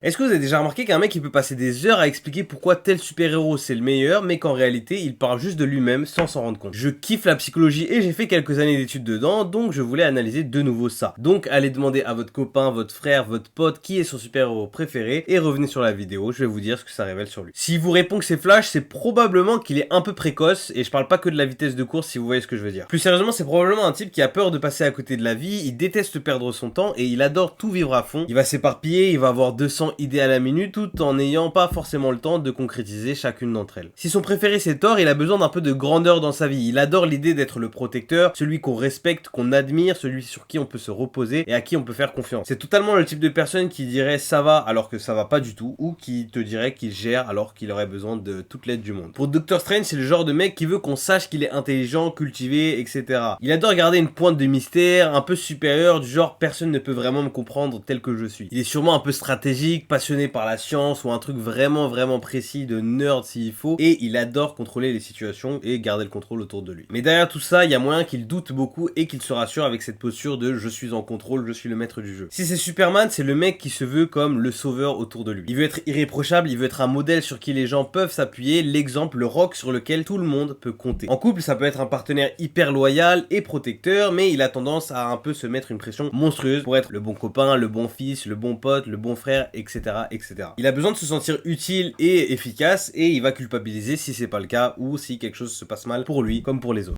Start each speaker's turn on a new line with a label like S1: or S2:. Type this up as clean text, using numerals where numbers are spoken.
S1: Est-ce que vous avez déjà remarqué qu'un mec il peut passer des heures à expliquer pourquoi tel super-héros c'est le meilleur, mais qu'en réalité il parle juste de lui-même sans s'en rendre compte? Je kiffe la psychologie et j'ai fait quelques années d'études dedans, donc je voulais analyser de nouveau ça. Donc allez demander à votre copain, votre frère, votre pote qui est son super-héros préféré et revenez sur la vidéo, je vais vous dire ce que ça révèle sur lui. S'il vous répond que c'est Flash, c'est probablement qu'il est un peu précoce et je parle pas que de la vitesse de course si vous voyez ce que je veux dire. Plus sérieusement, c'est probablement un type qui a peur de passer à côté de la vie, il déteste perdre son temps et il adore tout vivre à fond. Il va s'éparpiller, il va avoir 200 idées à la minute tout en n'ayant pas forcément le temps de concrétiser chacune d'entre elles. Si son préféré c'est Thor, il a besoin d'un peu de grandeur dans sa vie. Il adore l'idée d'être le protecteur, celui qu'on respecte, qu'on admire, celui sur qui on peut se reposer et à qui on peut faire confiance. C'est totalement le type de personne qui dirait ça va alors que ça va pas du tout, ou qui te dirait qu'il gère alors qu'il aurait besoin de toute l'aide du monde. Pour Doctor Strange, c'est le genre de mec qui veut qu'on sache qu'il est intelligent, cultivé, etc. Il adore garder une pointe de mystère, un peu supérieure, du genre personne ne peut vraiment me comprendre tel que je suis. Il est sûrement un peu stratégique, passionné par la science ou un truc vraiment précis de nerd s'il faut, et il adore contrôler les situations et garder le contrôle autour de lui. Mais derrière tout ça, il y a moyen qu'il doute beaucoup et qu'il se rassure avec cette posture de je suis en contrôle, je suis le maître du jeu. Si c'est Superman, c'est le mec qui se veut comme le sauveur autour de lui. Il veut être irréprochable, il veut être un modèle sur qui les gens peuvent s'appuyer, l'exemple, le rock sur lequel tout le monde peut compter. En couple, ça peut être un partenaire hyper loyal et protecteur, mais il a tendance à un peu se mettre une pression monstrueuse pour être le bon copain, le bon fils, le bon pote, le bon frère, etc., etc. Il a besoin de se sentir utile et efficace et il va culpabiliser si c'est pas le cas ou si quelque chose se passe mal pour lui comme pour les autres.